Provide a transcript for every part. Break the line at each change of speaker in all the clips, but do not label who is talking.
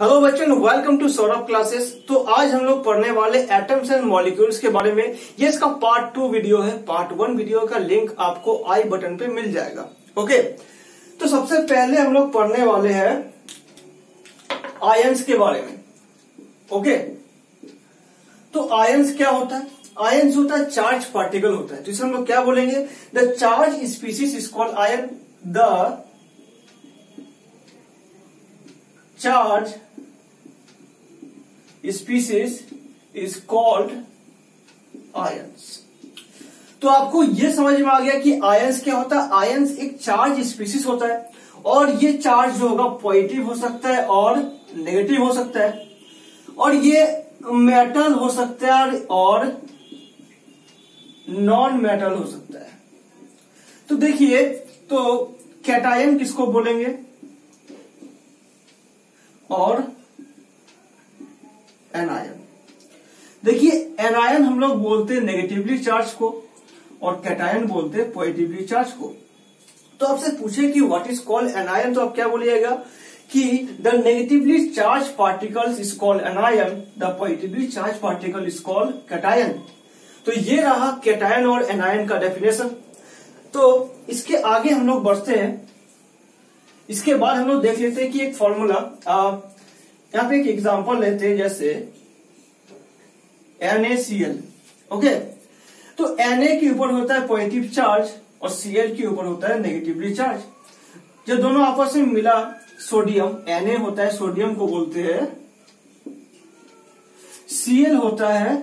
Hello बच्चों, welcome to Saurabh classes. तो आज हम लोग पढ़ने वाले एटम्स एंड मॉलिक्यूल्स के बारे में। ये इसका पार्ट 2 वीडियो है। पार्ट 1 वीडियो का लिंक आपको आई बटन पे मिल जाएगा। ओके, तो सबसे पहले हम लोग पढ़ने वाले हैं आयंस के बारे में। ओके, तो आयंस क्या होता है? आयंस होता है चार्ज पार्टिकल होता है, जिसे हम लोग क्या बोलेंगे? The charge species is called ion. The charge species is called ions. तो आपको यह समझ में आ गया कि आयंस क्या होता है। आयंस एक चार्ज स्पीसीज होता है और ये चार्ज जो होगा पॉजिटिव हो सकता है और नेगेटिव हो सकता है, और ये मेटल हो सकता है और नॉन मेटल हो सकता है। तो देखिए, तो कैटायन किसको बोलेंगे और एनायन। देखिए, एनायन हम लोग बोलते हैं नेगेटिवली चार्ज को और कैटायन बोलते हैं पॉजिटिवली चार्ज को। तो आपसे पूछे कि व्हाट इज कॉल्ड एनायन, तो आप क्या बोलिएगा कि the negatively charge particles is called anion, the positively charge particle is called cation. तो ये रहा कैटायन और एनायन का डेफिनेशन। तो इसके आगे हम लोग बढ़ते हैं। इसके बाद हम लोग देख लेते हैं कि एक फॉर्मूला, यहां पे एक एग्जांपल लेते हैं, जैसे NaCl। ओके, तो Na के ऊपर होता है पॉजिटिव चार्ज और Cl के ऊपर होता है नेगेटिवली चार्ज। जब दोनों आपस में मिला, सोडियम Na होता है, सोडियम को बोलते हैं, Cl होता है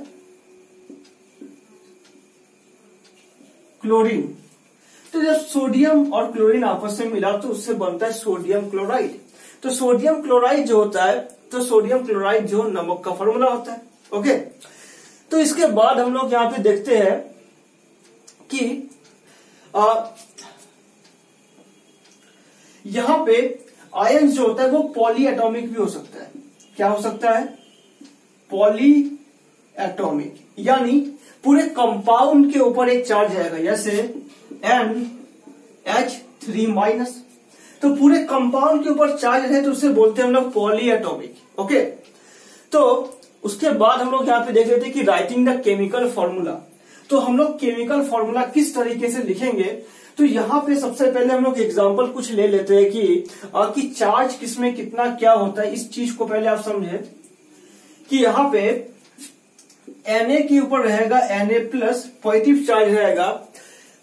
क्लोरीन। तो जब सोडियम और क्लोरीन आपस में मिला तो उससे बनता है सोडियम क्लोराइड। तो सोडियम क्लोराइड जो होता है, तो सोडियम क्लोराइड जो नमक का फॉर्मूला होता है। ओके, तो इसके बाद हम लोग यहां पे देखते हैं कि यहां पे आयंस जो होता है वो पॉली एटॉमिक भी हो सकता है। क्या हो सकता है? पॉली एटॉमिक, यानी पूरे कंपाउंड के ऊपर एक चार्ज आएगा, जैसे NH3-। तो पूरे कंपाउंड के ऊपर चार्ज है तो उसे बोलते हैं हम लोग पॉली एटॉमिक। ओके, तो उसके बाद हम लोग यहां पे देख लेते हैं कि राइटिंग द केमिकल फॉर्मूला। तो हम लोग केमिकल फॉर्मूला किस तरीके से लिखेंगे, तो यहां पे सबसे पहले हम लोग एग्जांपल कुछ ले लेते हैं कि चार्ज किसमें कितना क्या होता है। इस चीज को पहले आप समझे कि यहां पे Na के ऊपर रहेगा Na+, पॉजिटिव चार्ज रहेगा।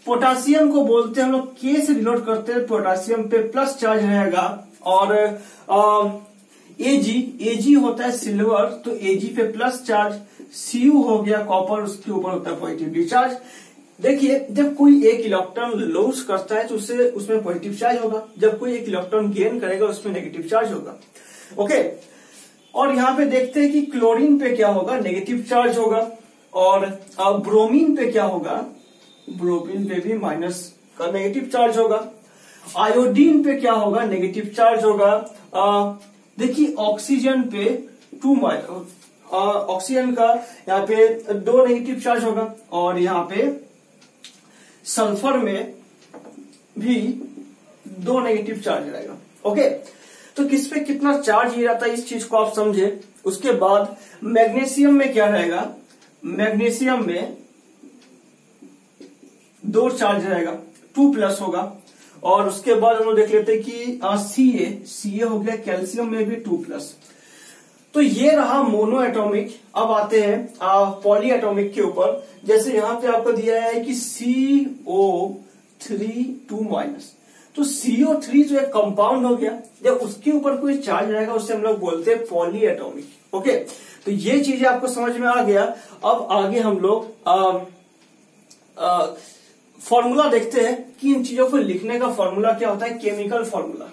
पोटासियम को बोलते हैं हम लोग K से डिनोट करते हैं, पोटासियम पे प्लस चार्ज रहेगा। और Ag होता है सिल्वर, तो Ag पे प्लस चार्ज। Cu हो गया कॉपर, उसके ऊपर होता है पॉजिटिवली चार्ज। देखिए, जब कोई एक इलेक्ट्रॉन लॉस करता है तो उसमें पॉजिटिव चार्ज होगा, जब कोई एक इलेक्ट्रॉन गेन करेगा उसमें नेगेटिव चार्ज होगा। ओके, और यहां पे देखते हैं कि क्लोरीन पे क्या होगा? नेगेटिव चार्ज होगा। और ब्रोमीन पे क्या होगा? ब्रोमीन पे भी माइनस का नेगेटिव चार्ज होगा। आयोडीन पे क्या होगा? नेगेटिव चार्ज होगा। देखिए, ऑक्सीजन पे 2 ऑक्सीजन का यहाँ पे 2 नेगेटिव चार्ज होगा। और यहाँ पे सल्फर में भी 2 नेगेटिव चार्ज रहेगा। ओके, तो किस पे कितना चार्ज ये रहता है, इस चीज को आप समझे। उसके बाद मैग्नीशियम में क्या रहेगा? मैग्नीशियम में 2 चार्ज रहेगा, 2+ होगा। और उसके बाद हम लोग देख लेते हैं कि Ca हो गया, कैल्शियम में भी 2+। तो ये रहा मोनो एटॉमिक। अब आते हैं पॉली एटॉमिक के ऊपर। जैसे यहां पे आपको दिया है कि CO3 2-। तो CO3 जो एक कंपाउंड हो गया, जब उसके ऊपर कोई चार्ज रहेगा उसे हम लोग बोलते हैं पॉली एटॉमिक। ओके, तो ये चीजें आपको समझ में आ गया। अब आगे हम लोग फॉर्मूला देखते हैं कि इन चीजों को लिखने का फॉर्मूला क्या होता है। Chemical formula,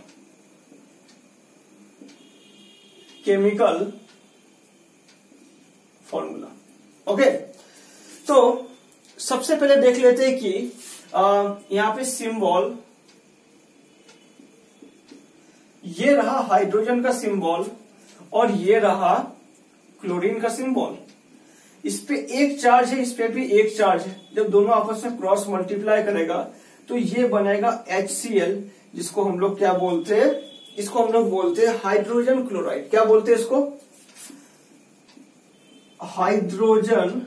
chemical formula. Okay, तो सबसे पहले देख लेते हैं कि यहां पे सिंबल, ये रहा हाइड्रोजन का सिंबल और ये रहा क्लोरीन का सिंबल। इस पे एक चार्ज है, इस पे भी एक चार्ज है। जब दोनों आपस में क्रॉस मल्टीप्लाई करेगा तो ये बनेगा HCl, जिसको हम लोग क्या बोलते हैं? इसको हम लोग बोलते हैं हाइड्रोजन क्लोराइड। क्या बोलते हैं इसको? Hydrogen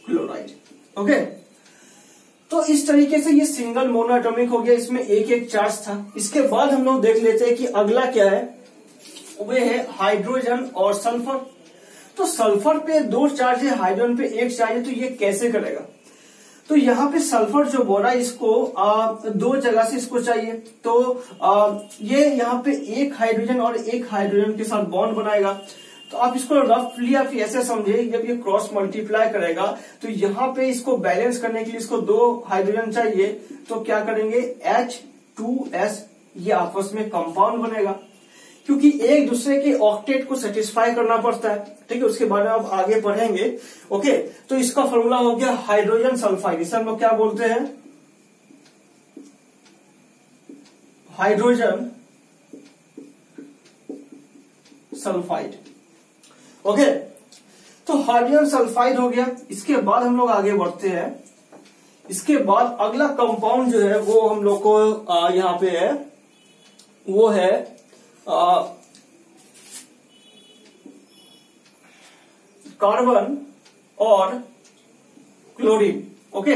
chloride. ओके, तो इस तरीके से ये सिंगल मोनोएटॉमिक हो गया, इसमें एक एक चार्ज था। इसके बाद हम लोग देख लेते हैं कि अगला क्या है, वो है हाइड्रोजन और सल्फर। तो सल्फर पे 2 चार्ज है, हाइड्रोजन पे 1 चार्ज है, तो ये कैसे करेगा? तो यहाँ पे सल्फर जो बोल रहा है इसको 2 जगह से इसको चाहिए, तो ये यहाँ पे 1 हाइड्रोजन और 1 हाइड्रोजन के साथ बॉन्ड बनाएगा। तो आप इसको रफली आप ऐसे समझे, जब ये क्रॉस मल्टीप्लाई करेगा तो यहाँ पे इसको बैलेंस करने के लिए इसको 2 हाइड्रोजन चाहिए, तो क्या करेंगे H2S, ये आपस में कंपाउंड बनेगा, क्योंकि एक दूसरे के ऑक्टेट को सेटिस्फाई करना पड़ता है। ठीक है, उसके बारे में आप आगे पढ़ेंगे। ओके, तो इसका फॉर्मूला हो गया हाइड्रोजन सल्फाइड। इसे हम लोग क्या बोलते हैं? Hydrogen sulphide. ओके, तो हाइड्रोजन सल्फाइड हो गया। इसके बाद हम लोग आगे बढ़ते हैं। इसके बाद अगला कंपाउंड जो है वो हम लोग को यहां पे है, वो है कार्बन और क्लोरीन। ओके,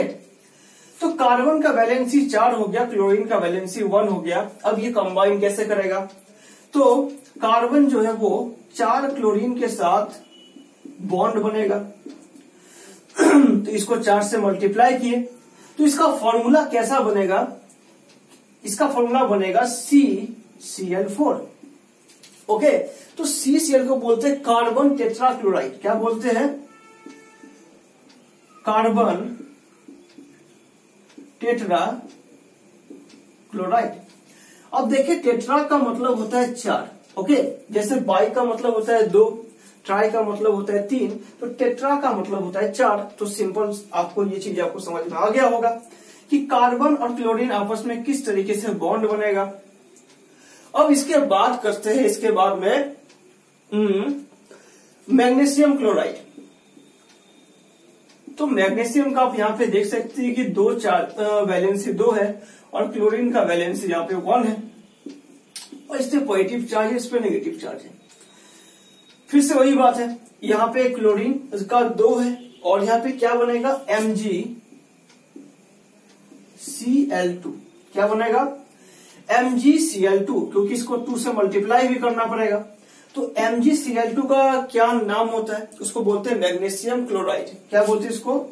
तो कार्बन का वैलेंसी 4 हो गया, क्लोरीन का वैलेंसी 1 हो गया। अब ये कंबाइन कैसे करेगा? तो कार्बन जो है वो 4 क्लोरीन के साथ बॉन्ड बनेगा, तो इसको 4 से मल्टीप्लाई किए, तो इसका फॉर्मूला कैसा बनेगा? इसका फॉर्मूला बनेगा CCl4। ओके, तो CCl को बोलते हैं कार्बन टेट्राक्लोराइड। क्या बोलते हैं? Carbon tetra chloride. अब देखिए, टेट्रा का मतलब होता है 4। ओके, जैसे बाई का मतलब होता है 2, ट्राई का मतलब होता है 3, तो टेट्रा का मतलब होता है 4। तो सिंपल आपको ये चीज आपको समझ में आ गया होगा कि कार्बन और क्लोरीन आपस में किस तरीके से बॉन्ड बनेगा। अब इसके बाद करते हैं, इसके बाद में मैग्नीशियम क्लोराइड। तो मैग्नीशियम का आप यहां पे देख सकते हैं कि 2 चार्ज वैलेंसी 2 है और क्लोरीन का वैलेंसी यहाँ पे 1 है, और इस पे पॉजिटिव चार्ज है, इस पे नेगेटिव चार्ज है। फिर से वही बात है, यहाँ पे क्लोरीन का 2 है और यहाँ पे क्या बनेगा MgCl2। क्या बनेगा MgCl2, क्योंकि इसको 2 से मल्टीप्लाई भी करना पड़ेगा। तो MgCl2 का क्या नाम होता है? उसको बोलते हैं मैग्नीशियम क्लोराइड। क्या बोलते हैं इसको?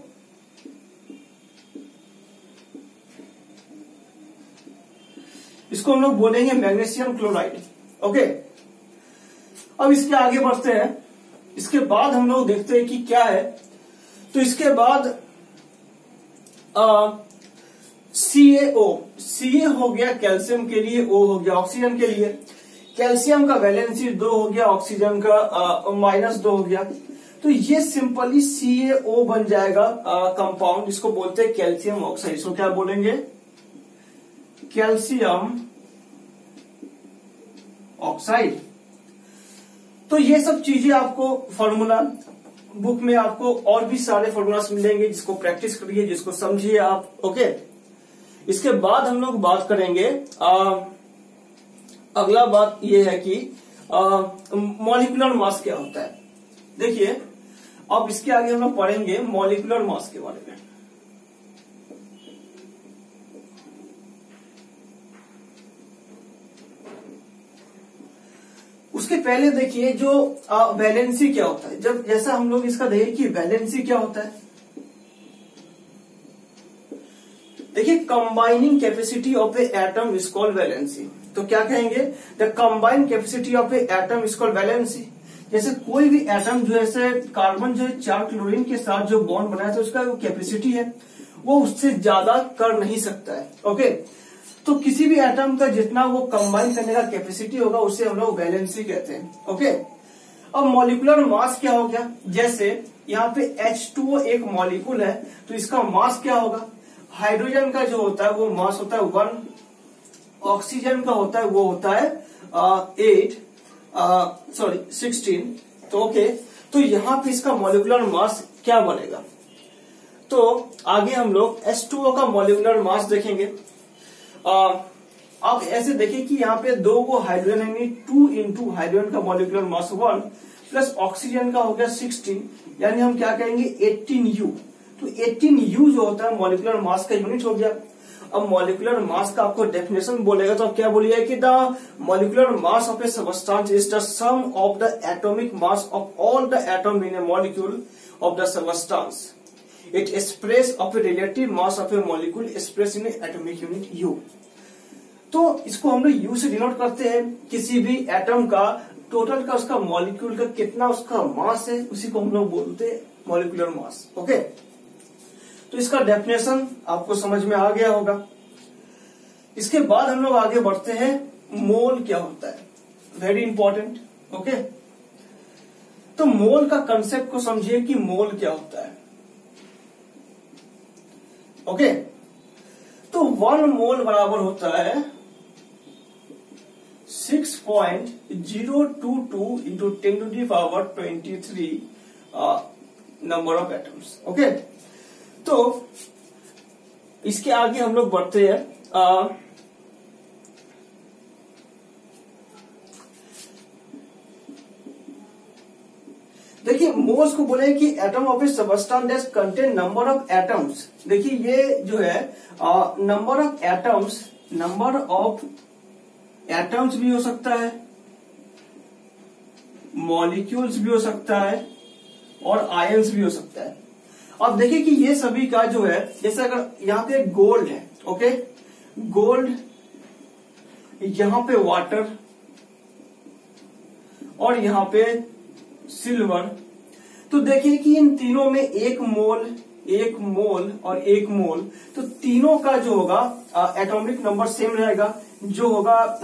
इसको हम लोग बोलेंगे मैग्नीशियम क्लोराइड। ओके, अब इसके आगे बढ़ते हैं। इसके बाद हम लोग देखते हैं कि क्या है। तो इसके बाद CaO, Ca हो गया कैल्शियम के लिए, O हो गया ऑक्सीजन के लिए। कैल्शियम का वैलेंसी 2 हो गया, ऑक्सीजन का -2 हो गया। तो ये सिंपली CaO बन जाएगा कंपाउंड, इसको बोलते हैं कैल्शियम ऑक्साइड। इसको क्या बोलेंगे? Calcium oxide. तो ये सब चीजें आपको फॉर्मूला बुक में आपको और भी सारे फॉर्मूलास मिलेंगे, जिसको प्रैक्टिस करिए, जिसको समझिए आप। ओके, इसके बाद हम लोग बात करेंगे अगला बात ये है कि मॉलिक्यूलर मास क्या होता है। देखिए, अब इसके आगे हम लोग पढ़ेंगे मॉलिक्यूलर मास के बारे में। उसके पहले देखिए जो वैलेंसी क्या होता है। जब जैसा हम लोग इसका देखें कि वैलेंसी क्या होता है, देखिए combining capacity of A atom is called valency. तो क्या कहेंगे? The combined capacity of A atom is called valency. जैसे कोई भी एटम जो है, कार्बन जो है 4 क्लोरीन के साथ जो बॉन्ड बनाया था, उसका जो कैपेसिटी है वो उससे ज्यादा कर नहीं सकता है। ओके, तो किसी भी एटम का जितना वो कंबाइन करने का कैपेसिटी होगा उसे हम लोग वैलेंसी कहते हैं। ओके, अब मॉलिक्यूलर मास क्या हो गया? जैसे यहाँ पे H2O एक मॉलिक्यूल है, तो इसका मास क्या होगा? हाइड्रोजन का जो होता है वो मास होता है 1, ऑक्सीजन का होता है वो होता है 16। तो ओके, तो यहाँ पे इसका मॉलिक्यूलर मास क्या बनेगा? तो आगे हम लोग H2O का मॉलिक्यूलर मास देखेंगे। आप ऐसे देखिए कि यहाँ पे 2 को हाइड्रोजन है, 2 इंटू हाइड्रोजन का मॉलिक्यूलर मास 1 प्लस ऑक्सीजन का हो गया 16, यानी हम क्या कहेंगे 18U। तो 18U जो होता है मॉलिक्यूलर मास का यूनिट हो गया। अब मॉलिक्यूलर मास का आपको डेफिनेशन बोलेगा तो आप क्या बोलिए कि the molecular mass of a substance is the sum of the atomic mass of all the atom in a molecule of the substance. It express of a relative mass of a molecule express in atomic unit U। तो इसको हम लोग U से denote करते हैं किसी भी atom का टोटल का उसका मॉलिक्यूल का कितना उसका मास है, उसी को हम लोग बोलते हैं मॉलिक्यूलर मास। ओके, तो इसका डेफिनेशन आपको समझ में आ गया होगा। इसके बाद हम लोग आगे बढ़ते हैं, मोल क्या होता है, वेरी इंपॉर्टेंट। ओके, तो मोल का कंसेप्ट को समझिए कि मोल क्या होता है। ओके, तो 1 मोल बराबर होता है 6.022 into 10⁻23 number of atoms. Okay, तो इसके आगे हम लोग बढ़ते हैं। देखिए मोल्स को बोले कि atom of a substance that contain number of atoms. देखिए ये जो है नंबर ऑफ एटम्स भी हो सकता है, मॉलिक्यूल्स भी हो सकता है और आयंस भी हो सकता है। अब देखिए कि ये सभी का जो है, जैसे अगर यहाँ पे गोल्ड है, ओके, गोल्ड, यहाँ पे वाटर और यहाँ पे सिल्वर, तो देखिए कि इन तीनों में 1 मोल और 1 मोल, तो तीनों का जो होगा एटॉमिक नंबर सेम रहेगा, जो होगा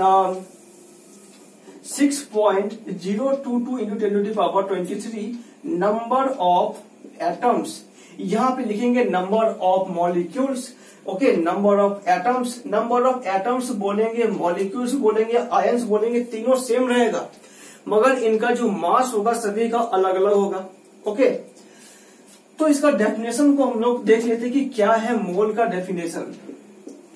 6.022 इंटू 10⁻23 नंबर ऑफ एटम्स। यहां पे लिखेंगे number of molecules. Okay, number of atoms बोलेंगे, मॉलिक्यूल्स बोलेंगे, आयंस बोलेंगे, तीनों सेम रहेगा, मगर इनका जो मास होगा सभी का अलग अलग होगा। ओके, तो इसका डेफिनेशन को हम लोग देख लेते हैं कि क्या है मोल का डेफिनेशन।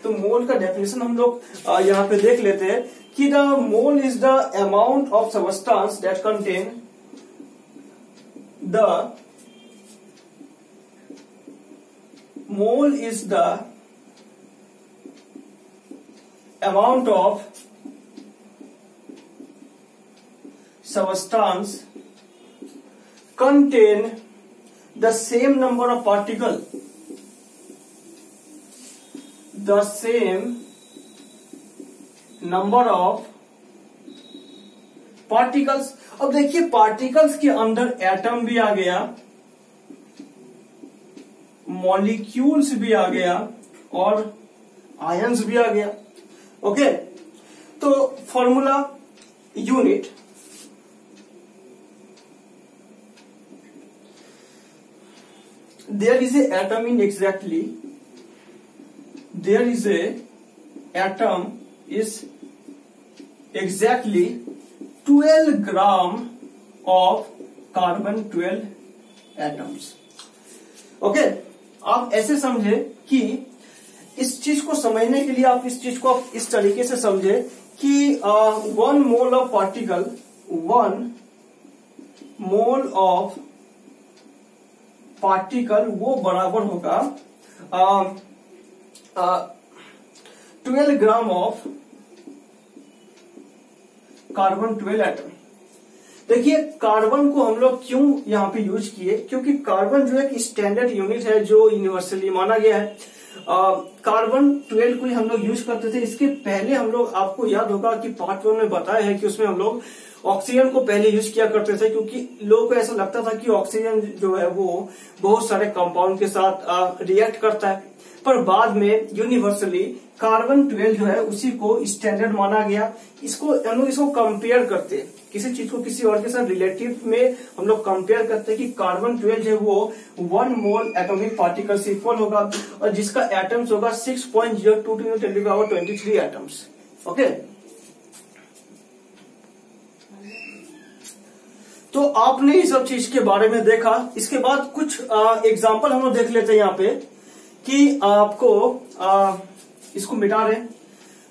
तो मोल का डेफिनेशन हम लोग यहाँ पे देख लेते हैं कि the mole is the amount of substance that contain the mole is the amount of substance contain the same number of particle, the same number of particles। अब देखिए पार्टिकल्स के अंदर एटम भी आ गया, मॉलिक्यूल्स भी आ गया और आयंस भी आ गया। ओके, तो formula unit, there is a atom in exactly 12 gram of carbon 12 atoms। Okay, आप ऐसे समझे कि इस चीज को समझने के लिए आप इस चीज को आप इस तरीके से समझे कि 1 mole of particle, 1 mole of particle वो बराबर होगा 12 ग्राम ऑफ कार्बन 12 एटम। देखिए कार्बन को हम लोग क्यों यहाँ पे यूज किए, क्योंकि कार्बन जो है कि स्टैंडर्ड यूनिट है जो यूनिवर्सली माना गया है। कार्बन 12 को ही हम लोग यूज करते थे। इसके पहले हम लोग, आपको याद होगा कि पार्ट 1 में बताया है कि उसमें हम लोग ऑक्सीजन को पहले यूज किया करते थे, क्योंकि लोगों को ऐसा लगता था कि ऑक्सीजन जो है वो बहुत सारे कंपाउंड के साथ रिएक्ट करता है, पर बाद में यूनिवर्सली कार्बन 12 जो है उसी को स्टैंडर्ड माना गया। इसको हम लोग इसको कंपेयर करते हैं, किसी चीज को किसी और के साथ रिलेटिव में हम लोग कंपेयर करते हैं कि कार्बन 12 जो है वो 1 मोल एटॉमिक पार्टिकल से इक्वल होगा और जिसका एटम्स होगा 6.022 × 10⁻23 एटम्स। ओके, तो आपने इस सब चीज के बारे में देखा। इसके बाद कुछ एग्जांपल हम लोग देख लेते हैं यहाँ पे कि आपको इसको मिटा रहे।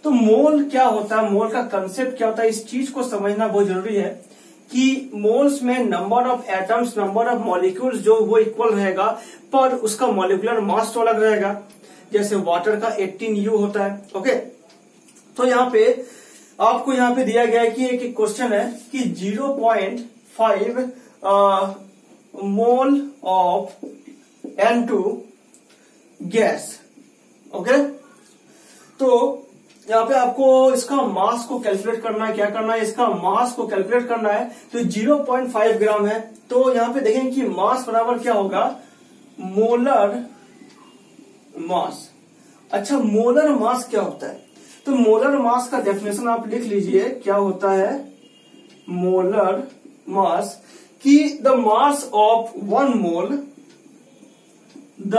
तो मोल क्या होता है, मोल का कंसेप्ट क्या होता है, इस चीज को समझना बहुत जरूरी है कि मोल्स में number of atoms, number of molecules जो वो इक्वल रहेगा, पर उसका मॉलिक्यूलर मास तो अलग रहेगा। जैसे वाटर का 18U होता है। ओके, तो यहाँ पे आपको यहाँ पे दिया गया है कि एक क्वेश्चन है कि 0.5 mole of N2 gas. Okay, तो यहाँ पे आपको इसका मास को कैलकुलेट करना है। क्या करना है, इसका मास को कैलकुलेट करना है। तो 0.5 ग्राम है, तो यहाँ पे देखेंगे कि मास बराबर क्या होगा, मोलर मास। अच्छा, मोलर मास क्या होता है, तो मोलर मास का डेफिनेशन आप लिख लीजिए। क्या होता है मोलर मास, कि the mass of 1 mole, the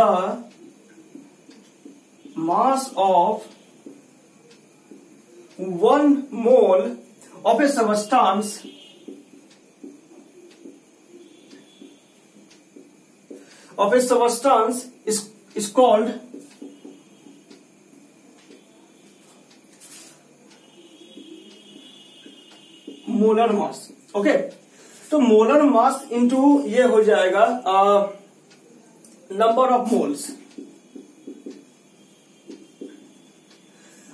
mass of 1 mole of a substance is called molar mass. Okay, तो मोलर मास इंटू ये हो जाएगा नंबर ऑफ मोल्स।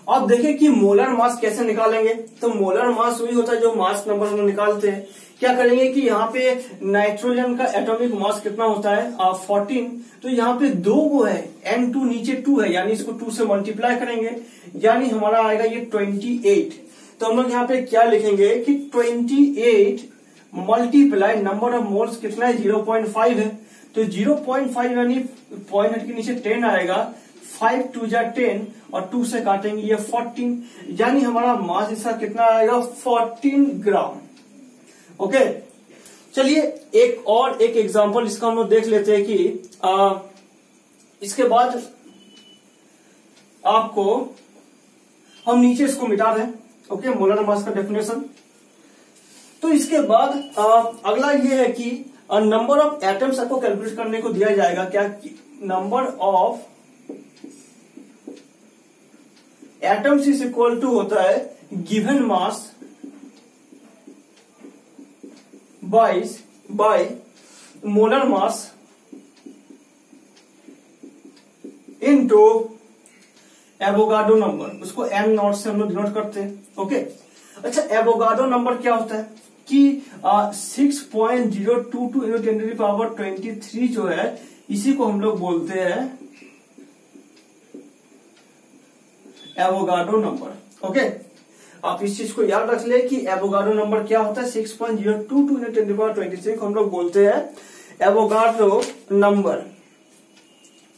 अब देखिए कि मोलर मास कैसे निकालेंगे। तो मोलर मास वही होता है जो मास नंबर हम निकालते हैं। क्या करेंगे कि यहाँ पे नाइट्रोजन का एटॉमिक मास कितना होता है 14, तो यहाँ पे 2 वो है, N2 नीचे 2 है, यानी इसको 2 से मल्टीप्लाई करेंगे, यानी हमारा आएगा ये 28। तो हम लोग यहाँ पे क्या लिखेंगे कि 28 मल्टीप्लाई नंबर ऑफ मोल्स कितना है 0.5 है, तो 0.5 यानी पॉइंट हट के नीचे 10 आएगा, 5 2 जा 10 और 2 से काटेंगे ये 14, यानी हमारा मास इसका कितना आएगा 14 ग्राम। ओके, चलिए एक एग्जांपल इसका हम लोग देख लेते हैं कि इसके बाद आपको हम नीचे इसको मिटा रहे हैं। ओके, मोलर मास का डेफिनेशन। तो इसके बाद अगला ये है कि नंबर ऑफ एटम्स आपको कैलकुलेट करने को दिया जाएगा। क्या, number of atoms is equal to होता है given mass by molar mass into Avogadro number, उसको एम नॉट से हम लोग डिनोट करते हैं। ओके, अच्छा, एवोगाड्रो नंबर क्या होता है कि 6.022 इंटू 10 टू द पावर 23 जो है, इसी को हम लोग बोलते हैं एवोगाड्रो नंबर। ओके, आप इस चीज को याद रख ले कि एवोगाड्रो नंबर क्या होता है 6.022 इंटू 10 टू द पावर 23 को हम लोग बोलते हैं एवोगाड्रो नंबर।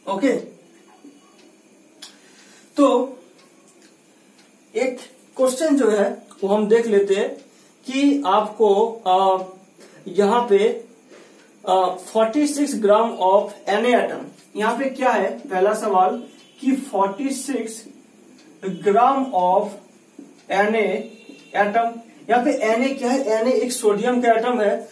ओके, तो एक क्वेश्चन जो है वो हम देख लेते हैं कि आपको यहां पे 46 ग्राम ऑफ Na एटम, यहां पे क्या है पहला सवाल कि 46 ग्राम ऑफ Na एटम, यहाँ पे Na क्या है, Na एक सोडियम का एटम है।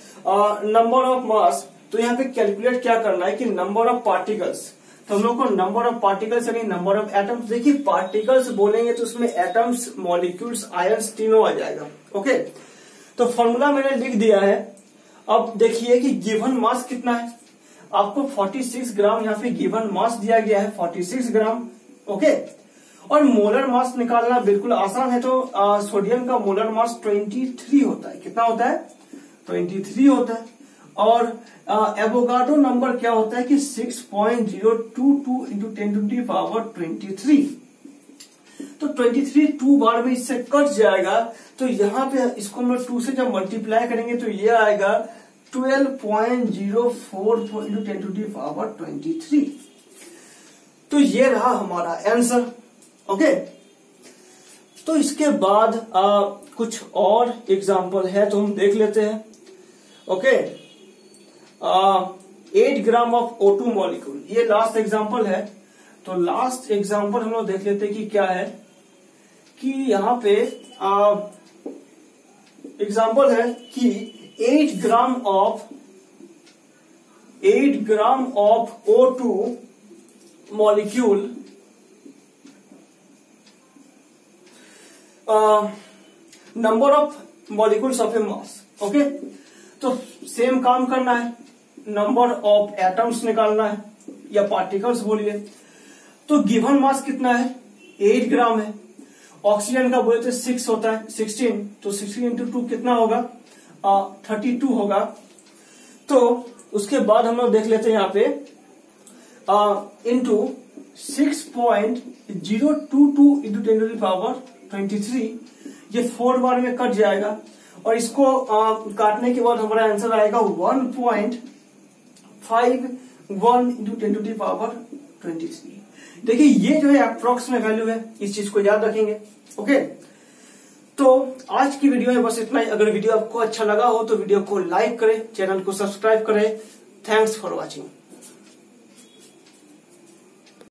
नंबर ऑफ मास, तो यहाँ पे कैलकुलेट क्या करना है कि नंबर ऑफ पार्टिकल्स, तो हम लोग को नंबर ऑफ पार्टिकल्स यानी नंबर ऑफ एटम्स, देखिए पार्टिकल्स बोलेंगे तो उसमें एटम्स, मॉलिक्यूल्स, आयंस तीनों आ जाएगा। ओके, तो फॉर्मूला मैंने लिख दिया है। अब देखिए कि गिवन मास कितना है, आपको 46 ग्राम यहाँ पे गिवन मास दिया गया है 46 ग्राम। ओके, और मोलर मास निकालना बिल्कुल आसान है। तो सोडियम का मोलर मास 23 होता है। कितना होता है 23 होता है। और एवोगाड्रो नंबर क्या होता है कि 6.022 इंटू 10 टू द पावर 23। तो 23 2 बार में इससे कट जाएगा, तो यहाँ पे इसको हम लोग 2 से जब मल्टीप्लाई करेंगे तो ये आएगा 12.044 इंटू 10 टू द पावर 23। तो ये रहा हमारा आंसर। ओके, तो इसके बाद कुछ और एग्जाम्पल है तो हम देख लेते हैं। Okay, 8 gram of O2 molecule, ये लास्ट एग्जाम्पल है। तो लास्ट एग्जाम्पल हम लोग देख लेते हैं कि क्या है कि यहाँ पे एग्जाम्पल है कि 8 gram of O2 molecule number of molecules of A mass. Okay, तो सेम काम करना है, नंबर ऑफ एटम्स निकालना है या पार्टिकल्स बोलिए। तो गिवन मास कितना है, 8 ग्राम है। ऑक्सीजन का बोले तो 6 होता है, 16, तो 16 इंटू 2 कितना होगा, 32 होगा। तो उसके बाद हम लोग देख लेते हैं यहाँ पे into 6.022 into 10 to the power 23, ये 4 बार में कट जाएगा और इसको काटने के बाद हमारा आंसर आएगा 1.51 इंटू 10 टू द पावर 23। देखिए ये जो है अप्रोक्स में वैल्यू है, इस चीज को याद रखेंगे। ओके, तो आज की वीडियो में बस इतना ही। अगर वीडियो आपको अच्छा लगा हो तो वीडियो को लाइक करें, चैनल को सब्सक्राइब करें। Thanks for watching.